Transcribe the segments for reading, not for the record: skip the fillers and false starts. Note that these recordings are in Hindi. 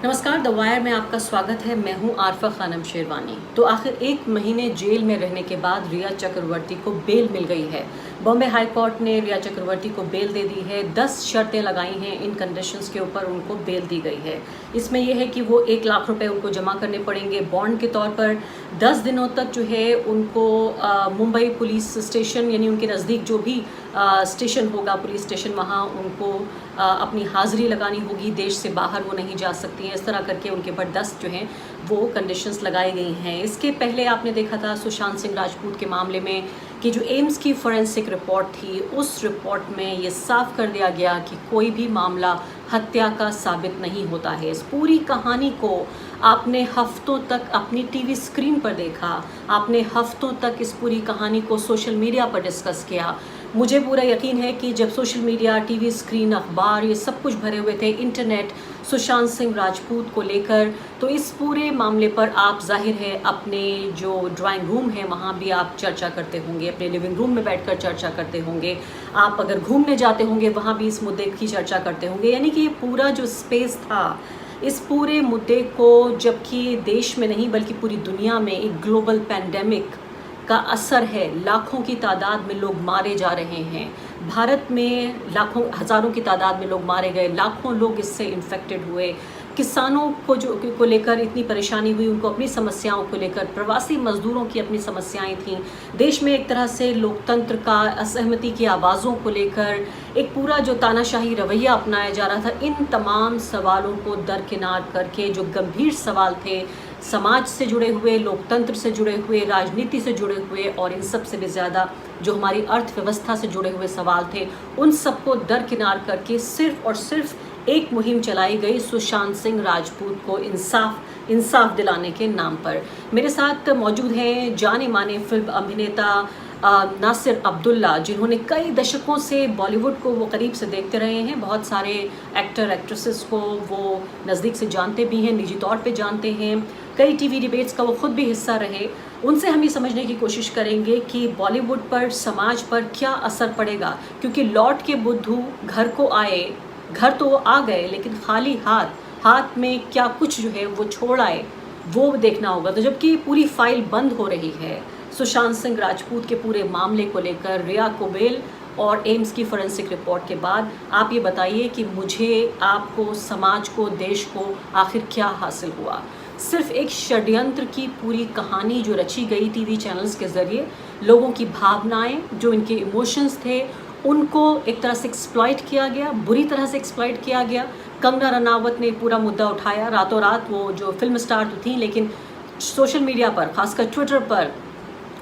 नमस्कार, द वायर में आपका स्वागत है। मैं हूं आरफा खानम शेरवानी। तो आखिर 1 महीने जेल में रहने के बाद रिया चक्रवर्ती को बेल मिल गई है। बॉम्बे हाई कोर्ट ने रिया चक्रवर्ती को बेल दे दी है। 10 शर्तें लगाई हैं, इन कंडीशंस के ऊपर उनको बेल दी गई है। इसमें यह है कि वो 1 लाख रुपए उनको जमा करने पड़ेंगे बॉन्ड के तौर पर। 10 दिनों तक जो है उनको मुंबई पुलिस स्टेशन यानी उनके नज़दीक जो भी स्टेशन होगा, पुलिस स्टेशन, वहाँ उनको अपनी हाज़िरी लगानी होगी। देश से बाहर वो नहीं जा सकती हैं। इस तरह करके उनके ऊपर 10 जो हैं वो कंडीशंस लगाई गई हैं। इसके पहले आपने देखा था सुशांत सिंह राजपूत के मामले में कि जो एम्स की फॉरेंसिक रिपोर्ट थी, उस रिपोर्ट में ये साफ कर दिया गया कि कोई भी मामला हत्या का साबित नहीं होता है। इस पूरी कहानी को आपने हफ्तों तक अपनी टीवी स्क्रीन पर देखा, आपने हफ्तों तक इस पूरी कहानी को सोशल मीडिया पर डिस्कस किया। मुझे पूरा यकीन है कि जब सोशल मीडिया, टीवी स्क्रीन, अखबार, ये सब कुछ भरे हुए थे, इंटरनेट, सुशांत सिंह राजपूत को लेकर, तो इस पूरे मामले पर आप जाहिर है अपने जो ड्राइंग रूम है वहाँ भी आप चर्चा करते होंगे, अपने लिविंग रूम में बैठकर चर्चा करते होंगे, आप अगर घूमने जाते होंगे वहाँ भी इस मुद्दे की चर्चा करते होंगे। यानी कि ये पूरा जो स्पेस था, इस पूरे मुद्दे को, जबकि देश में नहीं बल्कि पूरी दुनिया में एक ग्लोबल पैंडेमिक का असर है, लाखों की तादाद में लोग मारे जा रहे हैं। भारत में लाखों, हज़ारों की तादाद में लोग मारे गए, लाखों लोग इससे इन्फेक्टेड हुए। किसानों को लेकर इतनी परेशानी हुई, उनको अपनी समस्याओं को लेकर, प्रवासी मज़दूरों की अपनी समस्याएं थीं। देश में एक तरह से लोकतंत्र का, असहमति की आवाज़ों को लेकर एक पूरा जो तानाशाही रवैया अपनाया जा रहा था, इन तमाम सवालों को दरकिनार करके जो गंभीर सवाल थे, समाज से जुड़े हुए, लोकतंत्र से जुड़े हुए, राजनीति से जुड़े हुए, और इन सब से भी ज़्यादा जो हमारी अर्थव्यवस्था से जुड़े हुए सवाल थे, उन सबको दरकिनार करके सिर्फ़ और सिर्फ एक मुहिम चलाई गई सुशांत सिंह राजपूत को इंसाफ दिलाने के नाम पर। मेरे साथ मौजूद हैं जाने माने फिल्म अभिनेता नासिर अब्दुल्ला, जिन्होंने कई दशकों से बॉलीवुड को वो करीब से देखते रहे हैं। बहुत सारे एक्टर एक्ट्रेसेस को वो नज़दीक से जानते भी हैं, निजी तौर पे जानते हैं। कई टीवी डिबेट्स का वो खुद भी हिस्सा रहे। उनसे हम ये समझने की कोशिश करेंगे कि बॉलीवुड पर, समाज पर क्या असर पड़ेगा, क्योंकि लौट के बुद्धू घर को आए, घर तो वो आ गए लेकिन खाली हाथ में क्या कुछ जो है वो छोड़ आए, वो देखना होगा। तो जबकि पूरी फाइल बंद हो रही है सुशांत सिंह राजपूत के पूरे मामले को लेकर, रिया को बेल और एम्स की फॉरेंसिक रिपोर्ट के बाद, आप ये बताइए कि मुझे, आपको, समाज को, देश को आखिर क्या हासिल हुआ। सिर्फ एक षड्यंत्र की पूरी कहानी जो रची गई टीवी चैनल्स के ज़रिए, लोगों की भावनाएं, जो इनके इमोशंस थे, उनको एक तरह से एक्सप्लॉइट किया गया, बुरी तरह से एक्सप्लॉइट किया गया। कंगना रनावत ने पूरा मुद्दा उठाया रातों रात, वो जो फिल्म स्टार तो थी, लेकिन सोशल मीडिया पर, खासकर ट्विटर पर,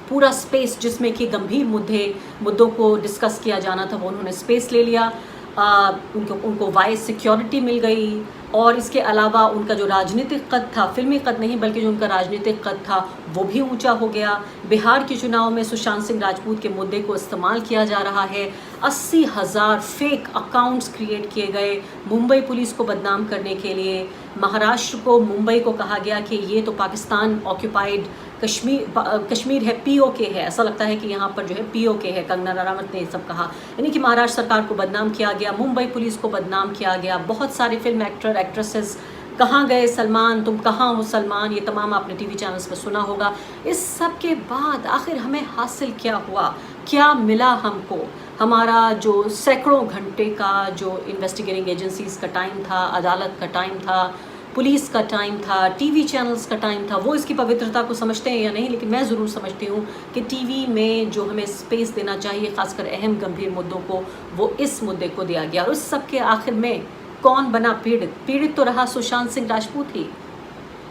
पूरा स्पेस जिसमें कि गंभीर मुद्दों को डिस्कस किया जाना था, वो उन्होंने स्पेस ले लिया। उनको वाइस सिक्योरिटी मिल गई, और इसके अलावा उनका जो राजनीतिक कद था, फिल्मी कद नहीं बल्कि जो उनका राजनीतिक कद था, वो भी ऊंचा हो गया। बिहार के चुनाव में सुशांत सिंह राजपूत के मुद्दे को इस्तेमाल किया जा रहा है। 80,000 फेक अकाउंट्स क्रिएट किए गए मुंबई पुलिस को बदनाम करने के लिए। महाराष्ट्र को, मुंबई को कहा गया कि ये तो पाकिस्तान ऑक्यूपाइड कश्मीर है, पीओके है। ऐसा लगता है कि यहाँ पर जो है पीओके है। कंगना रनावत ने ये सब कहा, यानी कि महाराष्ट्र सरकार को बदनाम किया गया, मुंबई पुलिस को बदनाम किया गया। बहुत सारे फिल्म एक्टर एक्ट्रेसेस, कहाँ गए सलमान, तुम कहाँ हो सलमान, ये तमाम आपने टीवी चैनल्स पर सुना होगा। इस सब के बाद आखिर हमें हासिल क्या हुआ, क्या मिला हमको? हमारा जो सैकड़ों घंटे का जो इन्वेस्टिगेटिंग एजेंसीज़ का टाइम था, अदालत का टाइम था, पुलिस का टाइम था, टीवी चैनल्स का टाइम था, वो इसकी पवित्रता को समझते हैं या नहीं, लेकिन मैं ज़रूर समझती हूँ कि टीवी में जो हमें स्पेस देना चाहिए, खासकर अहम गंभीर मुद्दों को, वो इस मुद्दे को दिया गया। और उस सब के आखिर में कौन बना पीड़ित तो रहा सुशांत सिंह राजपूत ही।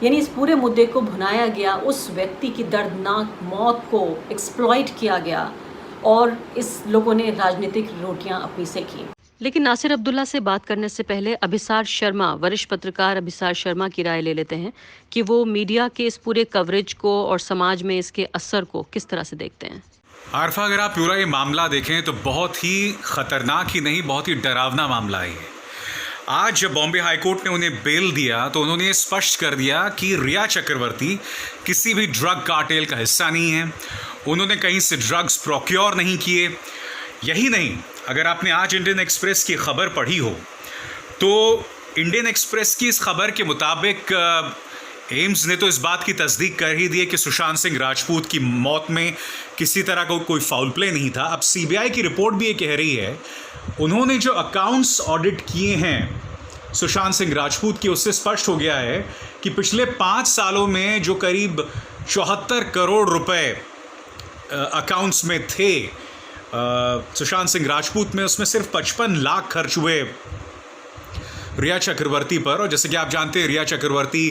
यानी इस पूरे मुद्दे को भुनाया गया, उस व्यक्ति की दर्दनाक मौत को एक्सप्लॉइट किया गया, और इस लोगों ने राजनीतिक रोटियां अपनी से की। लेकिन नासिर अब्दुल्ला से बात करने से पहले अभिसार शर्मा, वरिष्ठ पत्रकार अभिसार शर्मा की राय ले लेते हैं कि वो मीडिया के इस पूरे कवरेज को और समाज में इसके असर को किस तरह से देखते हैं। आरफा, अगर आप पूरा ये मामला देखें तो बहुत ही खतरनाक ही नहीं, बहुत ही डरावना मामला है। आज जब बॉम्बे हाईकोर्ट ने उन्हें बेल दिया तो उन्होंने ये स्पष्ट कर दिया कि रिया चक्रवर्ती किसी भी ड्रग कार्टेल का हिस्सा नहीं है। उन्होंने कहीं से ड्रग्स प्रोक्योर नहीं किए। यही नहीं, अगर आपने आज इंडियन एक्सप्रेस की खबर पढ़ी हो तो इंडियन एक्सप्रेस की इस खबर के मुताबिक एम्स ने तो इस बात की तस्दीक कर ही दी है कि सुशांत सिंह राजपूत की मौत में किसी तरह का कोई फाउल प्ले नहीं था। अब सीबीआई की रिपोर्ट भी ये कह रही है, उन्होंने जो अकाउंट्स ऑडिट किए हैं सुशांत सिंह राजपूत की, उससे स्पष्ट हो गया है कि पिछले 5 सालों में जो करीब 74 करोड़ रुपए अकाउंट्स में थे सुशांत सिंह राजपूत में, उसमें सिर्फ 55 लाख खर्च हुए रिया चक्रवर्ती पर। और जैसे कि आप जानते हैं, रिया चक्रवर्ती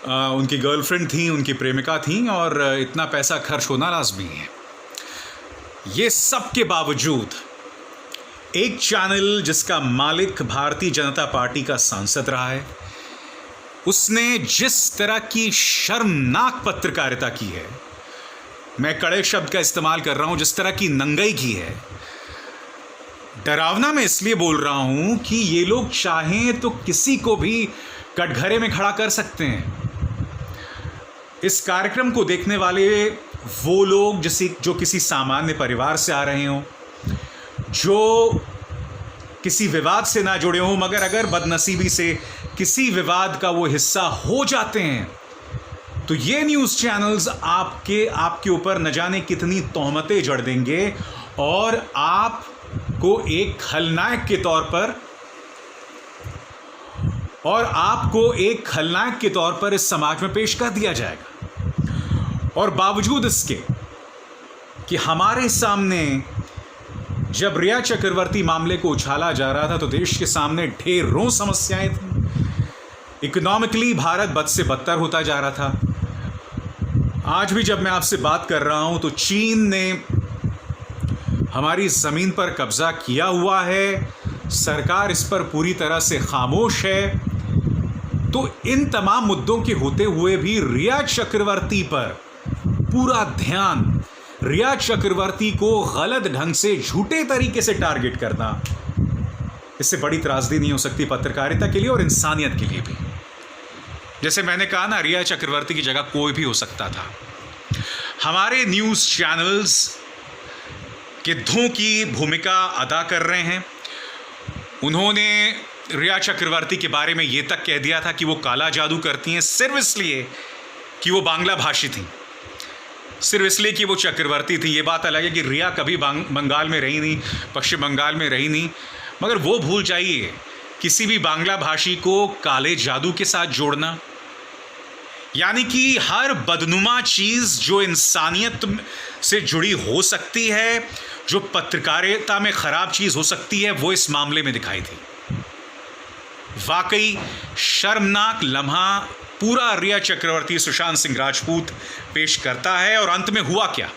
उनकी गर्लफ्रेंड थी, उनकी प्रेमिका थी, और इतना पैसा खर्च होना लाजमी है। ये सब के बावजूद एक चैनल जिसका मालिक भारतीय जनता पार्टी का सांसद रहा है, उसने जिस तरह की शर्मनाक पत्रकारिता की है, मैं कड़े शब्द का इस्तेमाल कर रहा हूं, जिस तरह की नंगई की है। डरावना मैं इसलिए बोल रहा हूं कि ये लोग चाहें तो किसी को भी कटघरे में खड़ा कर सकते हैं। इस कार्यक्रम को देखने वाले वो लोग जो किसी सामान्य परिवार से आ रहे हों, जो किसी विवाद से ना जुड़े हों, मगर अगर बदनसीबी से किसी विवाद का वो हिस्सा हो जाते हैं, तो ये न्यूज़ चैनल्स आपके ऊपर न जाने कितनी तोहमतें जड़ देंगे और आपको एक खलनायक के तौर पर इस समाज में पेश कर दिया जाएगा। और बावजूद इसके कि हमारे सामने जब रिया चक्रवर्ती मामले को उछाला जा रहा था, तो देश के सामने ढेरों समस्याएं थी। इकोनॉमिकली भारत बद से बदतर होता जा रहा था। आज भी जब मैं आपसे बात कर रहा हूं, तो चीन ने हमारी ज़मीन पर कब्जा किया हुआ है, सरकार इस पर पूरी तरह से खामोश है। तो इन तमाम मुद्दों के होते हुए भी रिया चक्रवर्ती पर पूरा ध्यान, रिया चक्रवर्ती को गलत ढंग से, झूठे तरीके से टारगेट करना, इससे बड़ी त्रासदी नहीं हो सकती पत्रकारिता के लिए और इंसानियत के लिए भी। जैसे मैंने कहा ना, रिया चक्रवर्ती की जगह कोई भी हो सकता था। हमारे न्यूज़ चैनल्स गिद्धों की भूमिका अदा कर रहे हैं। उन्होंने रिया चक्रवर्ती के बारे में ये तक कह दिया था कि वो काला जादू करती हैं, सिर्फ इसलिए कि वो बांग्ला भाषी थी, सिर्फ इसलिए कि वो चक्रवर्ती थी। ये बात अलग है कि रिया कभी बंगाल में रही नहीं, पश्चिम बंगाल में रही नहीं, मगर वो भूल जाइए, किसी भी बांग्ला भाषी को काले जादू के साथ जोड़ना, यानी कि हर बदनुमा चीज़ जो इंसानियत से जुड़ी हो सकती है, जो पत्रकारिता में ख़राब चीज़ हो सकती है, वो इस मामले में दिखाई थी। वाकई शर्मनाक लम्हा पूरा रिया चक्रवर्ती सुशांत सिंह राजपूत पेश करता है। और अंत में हुआ क्या?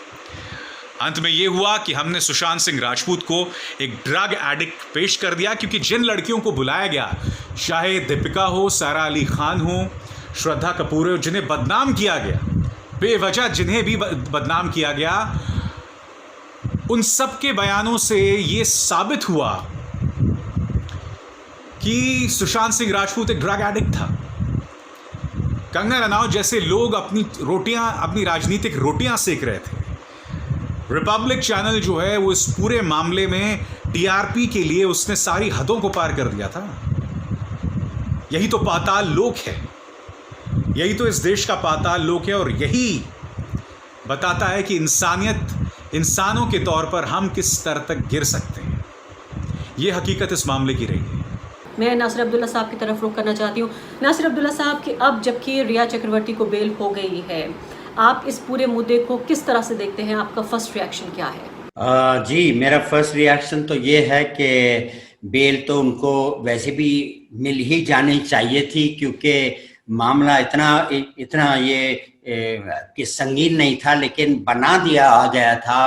अंत में यह हुआ कि हमने सुशांत सिंह राजपूत को एक ड्रग एडिक्ट पेश कर दिया, क्योंकि जिन लड़कियों को बुलाया गया, चाहे दीपिका हो, सारा अली खान हो, श्रद्धा कपूर हो, जिन्हें बदनाम किया गया, बेवजह जिन्हें भी बदनाम किया गया, उन सब के बयानों से ये साबित हुआ कि सुशांत सिंह राजपूत एक ड्रग एडिक्ट था। कंगना रनौत जैसे लोग अपनी राजनीतिक रोटियां सेक रहे थे। रिपब्लिक चैनल जो है, वो इस पूरे मामले में टीआरपी के लिए उसने सारी हदों को पार कर दिया था। यही तो पाताल लोक है, यही तो इस देश का पाताल लोक है, और यही बताता है कि इंसानों के तौर पर हम किस स्तर तक गिर सकते हैं। ये हकीकत इस मामले की रही है। मैं नासिर अब्दुल्ला साहब की तरफ रुख करना चाहती हूँ। नासिर अब्दुल्ला साहब कि अब जबकि रिया चक्रवर्ती को बेल हो गई है, आप इस पूरे मुद्दे को किस तरह से देखते हैं? आपका फर्स्ट रिएक्शन क्या है? जी, मेरा फर्स्ट रिएक्शन तो ये है कि बेल तो उनको वैसे भी मिल ही जानी चाहिए थी, क्योंकि मामला इतना ये कि संगीन नहीं था, लेकिन बना दिया गया था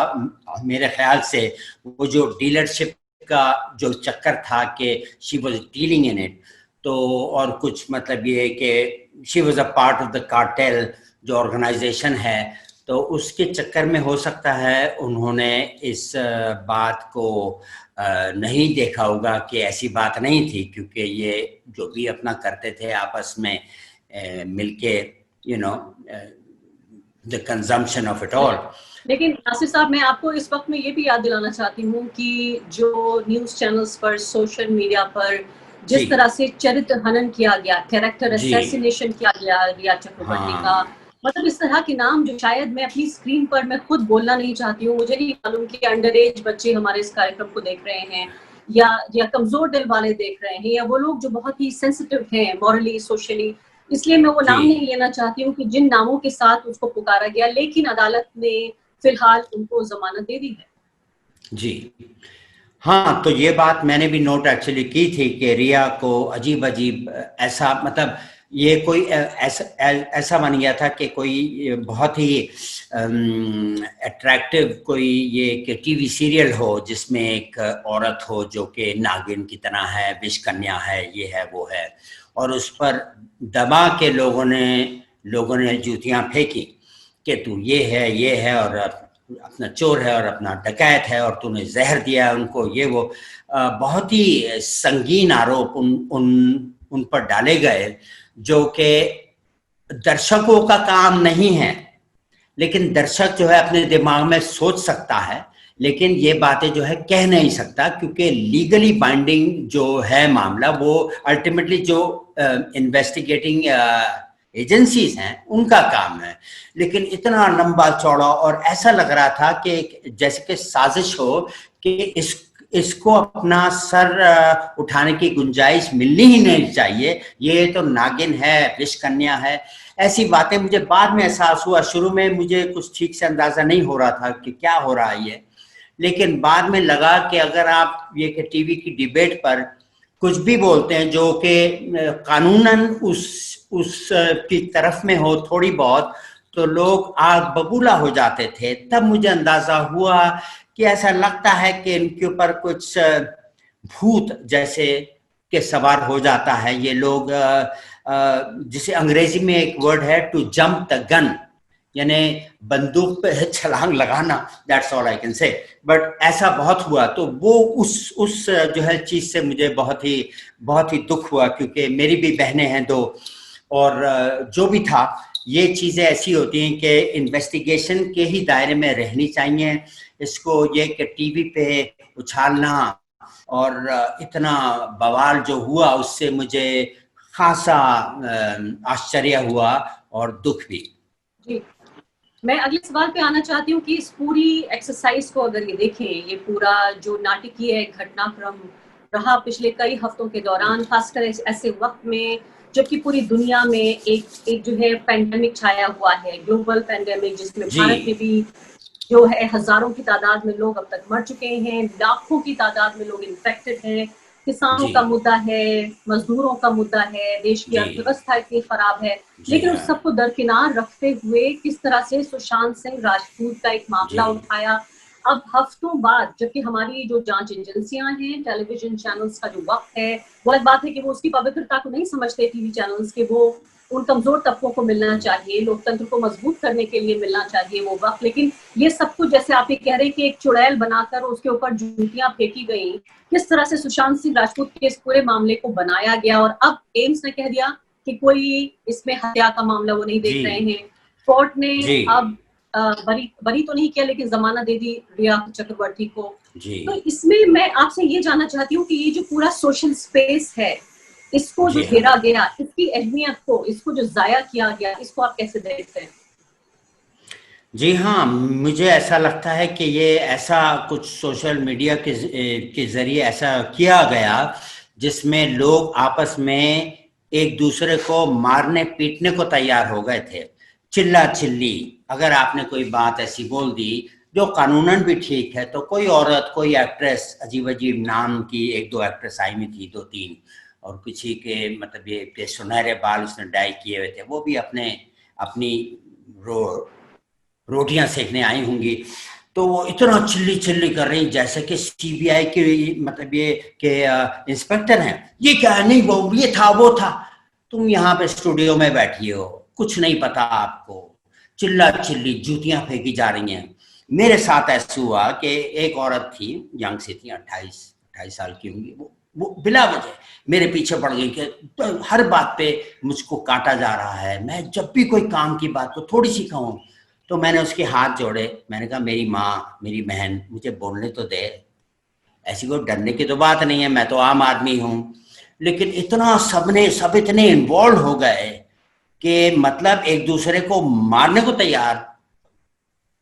मेरे ख्याल से। वो जो डीलरशिप का जो चक्कर था कि she was dealing in it, तो और कुछ मतलब ये कि she was a part of the cartel जो ऑर्गेनाइजेशन है, तो उसके चक्कर में हो सकता है उन्होंने इस बात को नहीं देखा होगा कि ऐसी बात नहीं थी, क्योंकि ये जो भी अपना करते थे आपस में मिलके, the consumption of it all. लेकिन नासिर साहब, मैं आपको इस वक्त में ये भी याद दिलाना चाहती हूँ कि जो न्यूज़ चैनल्स पर, सोशल मीडिया पर जिस जी तरह से चरित्र हनन किया गया, कैरेक्टर जी असैसिनेशन किया गया रिया चक्रवर्ती का, हाँ मतलब इस तरह के नाम जो शायद मैं अपनी स्क्रीन पर मैं खुद बोलना नहीं चाहती हूँ। मुझे नहीं मालूम कि अंडर एज बच्चे हमारे इस कार्यक्रम को देख रहे हैं या कमजोर दिल वाले देख रहे हैं, या वो लोग जो बहुत ही सेंसिटिव हैं मॉरली, सोशली। इसलिए मैं वो जी नाम नहीं लेना चाहती हूँ कि जिन नामों के साथ उसको पुकारा गया, लेकिन अदालत ने फिलहाल उनको जमानत दे दी है। जी हाँ, तो ये बात मैंने भी नोट एक्चुअली की थी कि रिया को अजीब अजीब ऐसा, मतलब ये कोई ऐसा बन गया था कि कोई बहुत ही अट्रैक्टिव कोई ये कि टीवी सीरियल हो जिसमें एक औरत हो जो कि नागिन की तरह है, विष कन्या है, ये है वो है, और उस पर दबा के लोगों ने जूतियां फेंकी कि तू ये है और अपना चोर है और अपना डकैत है और तूने जहर दिया है उनको, ये वो बहुत ही संगीन आरोप उन पर डाले गए जो कि दर्शकों का काम नहीं है। लेकिन दर्शक जो है अपने दिमाग में सोच सकता है, लेकिन ये बातें जो है कह नहीं सकता, क्योंकि लीगली बाइंडिंग जो है मामला वो अल्टीमेटली जो इन्वेस्टिगेटिंग एजेंसीज हैं उनका काम है। लेकिन इतना लंबा चौड़ा और ऐसा लग रहा था कि जैसे कि साजिश हो कि इसको अपना सर उठाने की गुंजाइश मिलनी ही नहीं चाहिए, ये तो नागिन है, विष कन्या है, ऐसी बातें मुझे बाद में एहसास हुआ। शुरू में मुझे कुछ ठीक से अंदाजा नहीं हो रहा था कि क्या हो रहा है ये, लेकिन बाद में लगा कि अगर आप ये कि टीवी की डिबेट पर कुछ भी बोलते हैं जो कि कानूनन उस की तरफ में हो थोड़ी बहुत, तो लोग आग बबूला हो जाते थे। तब मुझे अंदाजा हुआ कि ऐसा लगता है कि इनके ऊपर कुछ भूत जैसे के सवार हो जाता है। ये लोग जिसे अंग्रेजी में एक वर्ड है टू जंप द गन, यानी बंदूक पे छलांग लगाना, that's all I can say. But ऐसा बहुत हुआ, तो वो उस जो है चीज से मुझे बहुत ही दुख हुआ, क्योंकि मेरी भी बहनें हैं दो, और जो भी था, ये चीजें ऐसी होती हैं कि इन्वेस्टिगेशन के ही दायरे में रहनी चाहिए। इसको ये कि टीवी पे उछालना और इतना बवाल जो हुआ उससे मुझे खासा आश्चर्य हुआ और दुख भी। जी, मैं अगले सवाल पे आना चाहती हूँ कि इस पूरी एक्सरसाइज को अगर ये देखें, ये पूरा जो नाटकीय घटनाक्रम रहा पिछले कई हफ्तों के दौरान, खासकर ऐसे वक्त में जबकि पूरी दुनिया में एक जो है पैंडेमिक छाया हुआ है, ग्लोबल पैंडेमिक, जिसमें जी भारत में भी जो है हजारों की तादाद में लोग अब तक मर चुके हैं, लाखों की तादाद में लोग इन्फेक्टेड हैं, किसानों जी का मुद्दा है, मजदूरों का मुद्दा है, देश की जी अर्थव्यवस्था इतनी खराब है। जी लेकिन उस हाँ सबको दरकिनार रखते हुए किस तरह से सुशांत सिंह राजपूत का एक मामला जी उठाया, अब हफ्तों बाद, जबकि हमारी जो जांच एजेंसियां हैं, टेलीविजन चैनल्स का जो वक्त है, वो एक बात है कि वो उसकी पवित्रता को नहीं समझते टीवी चैनल्स के, वो उन कमजोर तबकों को मिलना चाहिए, लोकतंत्र को मजबूत करने के लिए मिलना चाहिए वो वक्त। लेकिन ये सब कुछ जैसे आप ये कह रहे हैं कि एक चुड़ैल बनाकर उसके ऊपर जूतियां फेंकी गई, किस तरह से सुशांत सिंह राजपूत के इस पूरे मामले को बनाया गया, और अब एम्स ने कह दिया कि कोई इसमें हत्या का मामला वो नहीं जी देख रहे हैं। कोर्ट ने जी अब बरी तो नहीं किया, लेकिन जमानत दे दी रिया चक्रवर्ती को। जी तो इसमें मैं आपसे ये जानना चाहती हूँ कि ये जो पूरा सोशल स्पेस है, इसको जो जी हाँ घेरा गया, इसकी अहमियत को, इसको जो जाया किया गया, इसको आप कैसे देखते हैं? जी हाँ, मुझे ऐसा लगता है कि ये ऐसा कुछ सोशल मीडिया के जरिए ऐसा किया गया जिसमें लोग आपस में एक दूसरे को मारने पीटने को तैयार हो गए थे। चिल्ला चिल्ली, अगर आपने कोई बात ऐसी बोल दी जो कानूनन भी ठीक है, तो कोई औरत, कोई एक्ट्रेस, अजीब अजीब नाम की एक दो एक्ट्रेस आई हुई थी, 2-3, और किसी के मतलब ये के सुनहरे बाल उसने डाई किए हुए थे, वो भी अपनी रोटियां सेकने आई होंगी, तो वो इतना चिल्ली चिल्ली कर रही जैसे कि सीबीआई के मतलब ये के इंस्पेक्टर हैं। ये क्या है, नहीं वो ये था वो था, तुम यहाँ पे स्टूडियो में बैठी हो, कुछ नहीं पता आपको, चिल्ला चिल्ली जूतियां फेंकी जा रही हैं। मेरे साथ ऐसा हुआ कि एक औरत थी, यंग सी थी, 28 साल की होंगी, वो बिला वजह मेरे पीछे पड़ गई कि तो हर बात पे मुझको काटा जा रहा है। मैं जब भी कोई काम की बात को थोड़ी सी कहूँ तो मैंने उसके हाथ जोड़े, मैंने कहा मेरी माँ, मेरी बहन, मुझे बोलने तो दे, ऐसी कोई डरने की तो बात नहीं है, मैं तो आम आदमी हूँ। लेकिन इतना सब इतने इन्वॉल्व हो गए कि मतलब एक दूसरे को मारने को तैयार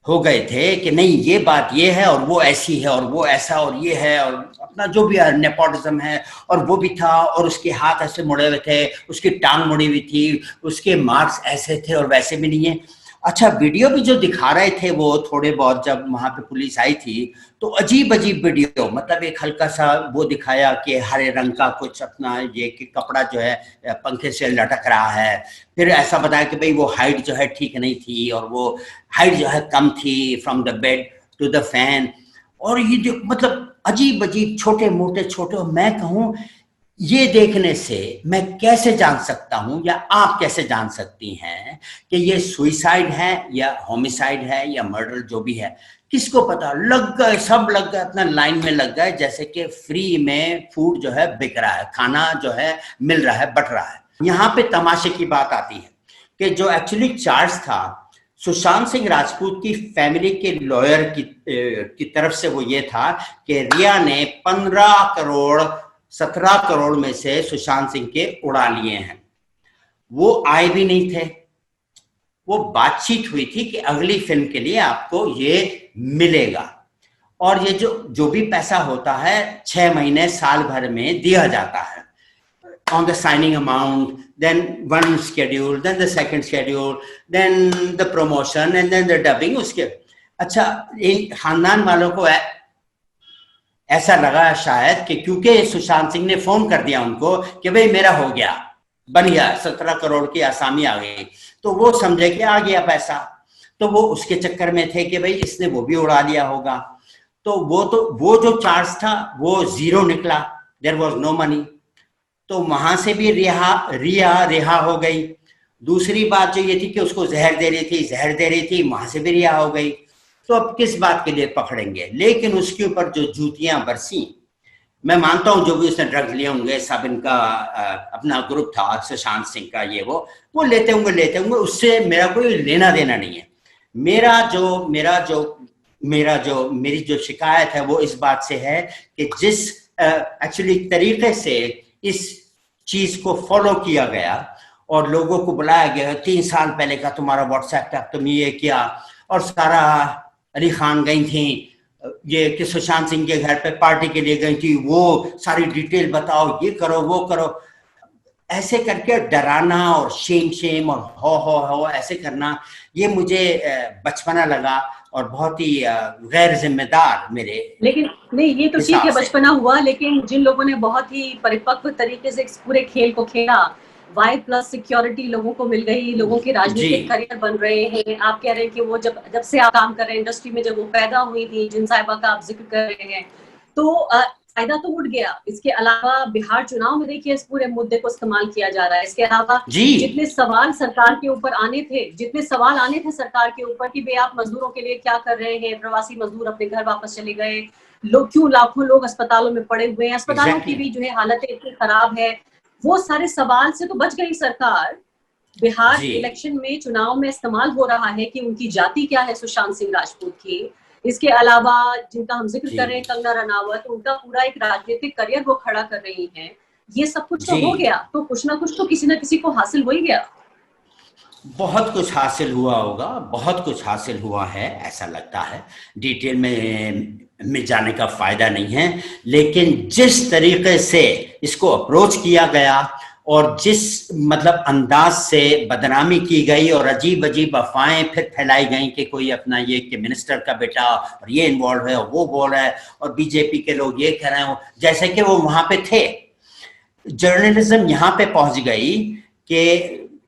हो गए थे कि नहीं ये बात ये है और वो ऐसी है और वो ऐसा और ये है और अपना जो भी नेपोटिज्म है और वो भी था और उसके हाथ ऐसे मुड़े हुए थे, उसकी टांग मुड़ी हुई थी, उसके मार्क्स ऐसे थे और वैसे भी नहीं है। अच्छा, वीडियो भी जो दिखा रहे थे वो थोड़े बहुत, जब वहां पे पुलिस आई थी तो अजीब अजीब वीडियो, मतलब एक हल्का सा वो दिखाया कि हरे रंग का कुछ अपना ये कि कपड़ा जो है पंखे से लटक रहा है, फिर ऐसा बताया कि भाई वो हाइट जो है ठीक नहीं थी और वो हाइट जो है कम थी from the bed to the fan, और ये जो मतलब अजीब अजीब छोटे मोटे छोटे, मैं कहूँ ये देखने से मैं कैसे जान सकता हूं या आप कैसे जान सकती हैं कि ये सुइसाइड है या होमिसाइड है या मर्डर, जो भी है, किसको पता। लग गए, सब लग गए, अपना लाइन में लग गए, जैसे कि फ्री में फूड जो है बिक रहा है, खाना जो है मिल रहा है, बट रहा है। यहाँ पे तमाशे की बात आती है कि जो एक्चुअली चार्ज था सुशांत सिंह राजपूत की फैमिली के लॉयर की तरफ से, वो ये था कि रिया ने 17 करोड़ में से सुशांत सिंह के उड़ा लिए हैं। वो आए भी नहीं थे, वो बातचीत हुई थी कि अगली फिल्म के लिए आपको ये मिलेगा, और ये जो भी पैसा होता है 6 महीने साल भर में दिया जाता है on the signing amount, then one schedule, then the second schedule, then the promotion and then the dubbing उसके। अच्छा, इन खानदान वालों को ऐसा लगा शायद कि क्योंकि सुशांत सिंह ने फोन कर दिया उनको कि भाई मेरा हो गया, बन गया, 17 करोड़ की आसामी आ गई, तो वो समझे कि आ गया पैसा, तो वो उसके चक्कर में थे कि भाई इसने वो भी उड़ा लिया होगा। तो वो जो चार्ज था वो जीरो निकला, देयर वाज नो मनी, तो वहां से भी रिहा हो गई। दूसरी बात जो ये थी कि उसको जहर दे रही थी, वहां से भी रिहा हो गई। तो अब किस बात के लिए पकड़ेंगे? लेकिन उसके ऊपर जो जूतियां बरसी, मैं मानता हूं जो भी उसने ड्रग्स लिए होंगे, सब इनका अपना ग्रुप था सुशांत सिंह का, ये वो लेते होंगे, उससे मेरा कोई लेना देना नहीं है। मेरी जो शिकायत है वो इस बात से है कि जिस एक्चुअली तरीके से इस चीज को फॉलो किया गया और लोगों को बुलाया गया, 3 साल पहले का तुम्हारा व्हाट्सएप था, तुम ये किया, और सारा अली खान गई थी ये कि सुशांत सिंह के घर पे पार्टी के लिए गई थी, वो सारी डिटेल बताओ, ये करो वो करो, ऐसे करके डराना और शेम और हो ऐसे करना, ये मुझे बचपना लगा और बहुत ही गैर जिम्मेदार मेरे। लेकिन नहीं, ये तो ठीक है, बचपना हुआ, लेकिन जिन लोगों ने बहुत ही परिपक्व तरीके से इस पूरे खेल को खेला, वाई प्लस सिक्योरिटी लोगों को मिल गई, लोगों के राजनीतिक करियर बन रहे हैं। आप कह रहे हैं कि वो जब से आप काम कर रहे हैं इंडस्ट्री में, जब वो पैदा हुई थी, जिन साहिबा का आप जिक्र कर रहे हैं, तो फायदा तो उठ गया। इसके अलावा बिहार चुनाव में देखिए इस पूरे मुद्दे को इस्तेमाल किया जा रहा है। इसके अलावा जितने सवाल सरकार के ऊपर आने थे सरकार के ऊपर कि भाई आप मजदूरों के लिए क्या कर रहे हैं, प्रवासी मजदूर अपने घर वापस चले गए, क्यों लाखों लोग अस्पतालों में पड़े हुए हैं, अस्पतालों की भी जो है हालत इतनी खराब है, वो सारे सवाल से तो बच गई सरकार। बिहार इलेक्शन में, चुनाव में इस्तेमाल हो रहा है कि उनकी जाति क्या है सुशांत सिंह राजपूत की। इसके अलावा जिनका हम जिक्र कर रहे हैं कंगना रनावत, उनका पूरा एक राजनीतिक करियर वो खड़ा कर रही हैं। ये सब कुछ तो हो गया, तो कुछ ना कुछ तो किसी ना किसी को हासिल हो ही गया। बहुत कुछ हासिल हुआ होगा, बहुत कुछ हासिल हुआ है ऐसा लगता है, डिटेल में जाने का फायदा नहीं है, लेकिन जिस तरीके से इसको अप्रोच किया गया और जिस मतलब अंदाज से बदनामी की गई और अजीब अजीब अफवाहें फिर फैलाई गई कि कोई अपना ये कि मिनिस्टर का बेटा और ये इन्वॉल्व है और वो बोल रहा है और बीजेपी के लोग ये कह रहे हो, जैसे कि वो वहां पे थे। जर्नलिज्म यहाँ पे पहुंच गई कि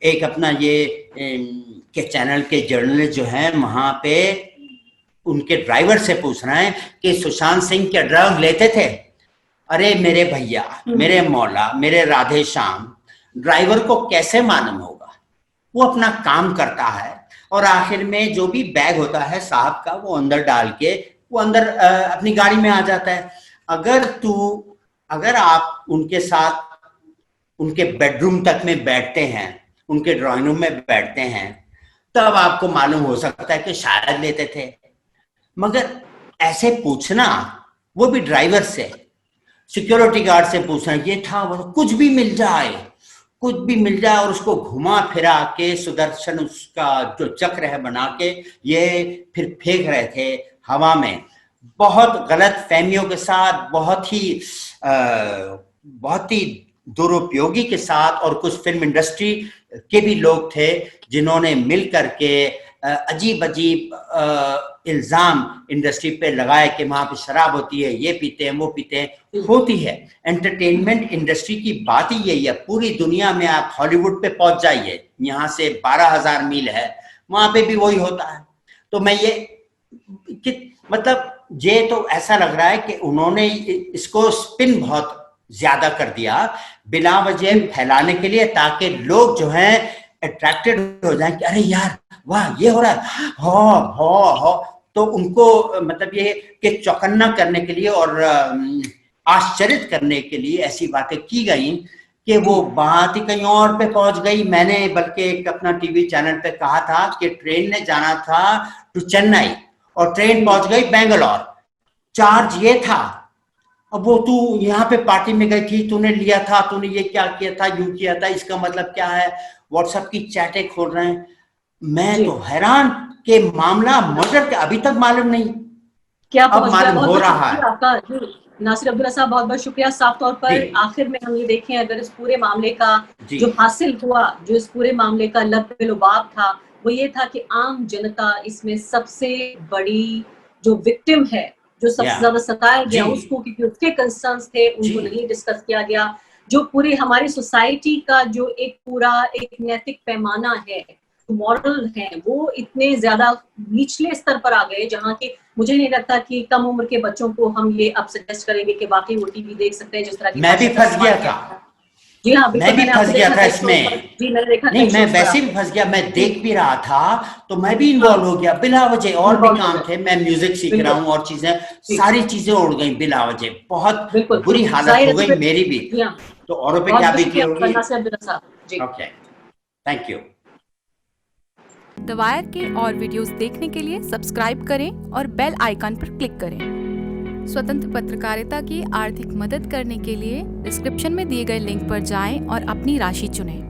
एक अपना ये के चैनल के जर्नलिस्ट जो है वहां पे उनके ड्राइवर से पूछ रहे हैं कि सुशांत सिंह क्या ड्रग लेते थे? अरे मेरे भैया, मेरे मौला, मेरे राधे श्याम, ड्राइवर को कैसे मालूम होगा? वो अपना काम करता है और आखिर में जो भी बैग होता है साहब का वो अंदर डाल के वो अंदर अपनी गाड़ी में आ जाता है। अगर आप उनके साथ उनके बेडरूम तक में बैठते हैं, उनके ड्राइंग रूम में बैठते हैं, तब आपको मालूम हो सकता है कि शायद लेते थे, मगर ऐसे पूछना, वो भी ड्राइवर से, सिक्योरिटी गार्ड से पूछना ये था वो, कुछ भी मिल जाए, कुछ भी मिल जाए, और उसको घुमा फिरा के सुदर्शन उसका जो चक्र है बना के ये फिर फेंक रहे थे हवा में, बहुत गलत फहमियों के साथ, बहुत ही दुरुपयोगी के साथ। और कुछ फिल्म इंडस्ट्री के भी लोग थे जिन्होंने मिल करके अजीब अजीब इल्जाम इंडस्ट्री पे लगाए कि वहां पे शराब होती है, ये पीते हैं, वो पीते हैं। होती है, एंटरटेनमेंट इंडस्ट्री की बात ही यही है। पूरी दुनिया में आप हॉलीवुड पे पहुंच जाइए, यहाँ से 12,000 मील है, वहां पे भी वही होता है। तो मैं मतलब ये तो ऐसा लग रहा है कि उन्होंने इसको स्पिन बहुत ज्यादा कर दिया बिना वजह फैलाने के लिए, ताकि लोग जो हैं अट्रैक्टेड हो जाएं कि अरे यार वाह ये हो रहा है, हो तो उनको मतलब ये कि चौकन्ना करने के लिए और आश्चर्य करने के लिए ऐसी बातें की गई कि वो बात ही कहीं और पे पहुंच गई। मैंने बल्कि एक अपना टीवी चैनल पे कहा था कि ट्रेन ने जाना था टू चेन्नई और ट्रेन पहुंच गई बेंगलोर, चार्ज ये था, अब वो तू यहाँ पे पार्टी में गई थी, तूने लिया था, तूने ये क्या किया था, यूं किया था, इसका मतलब क्या है, व्हाट्सएप की चैटें खोल रहे हैं। मैं तो हैरान कि मामला मर्डर का अभी तक मालूम नहीं, क्या अब मालूम हो रहा है। आपका नासिर अब्दुल्ला साहब, बहुत बहुत शुक्रिया। साफ तौर पर आखिर में हम ये देखें, अगर इस पूरे मामले का जो हासिल हुआ, जो इस पूरे मामले का लबे-लुबाब था, वो ये था कि आम जनता इसमें सबसे बड़ी जो विक्टिम है, जो सबसे ज्यादा सताया गया उसको, क्योंकि उसके कंसर्न्स थे, उनको नहीं डिस्कस किया गया। जो पूरी हमारी सोसाइटी का जो एक पूरा एक नैतिक पैमाना है, मॉरल है, वो इतने ज्यादा निचले स्तर पर आ गए, जहाँ की मुझे नहीं लगता कि कम उम्र के बच्चों को हम ये अब सजेस्ट करेंगे कि वाकई वो टीवी देख सकते हैं, जिस तरह की मैं भी फंस गया था। जी हाँ, मैं भी फंस गया था इसमें। जी मैंने देखा, नहीं मैं वैसे भी फंस गया, मैं देख भी रहा था तो मैं भी इन्वॉल्व हो गया बिला वजह। और भी काम थे, मैं म्यूजिक सीख रहा हूँ और चीजें, सारी चीजें उड़ गई बिला वजह, बहुत बुरी हालत हो गई मेरी भी। तो औरों पे क्या बीती होगी। Okay, thank you. The wire के और वीडियोस देखने के लिए सब्सक्राइब करें और बेल आइकन पर क्लिक करें। स्वतंत्र पत्रकारिता की आर्थिक मदद करने के लिए डिस्क्रिप्शन में दिए गए लिंक पर जाएं और अपनी राशि चुनें।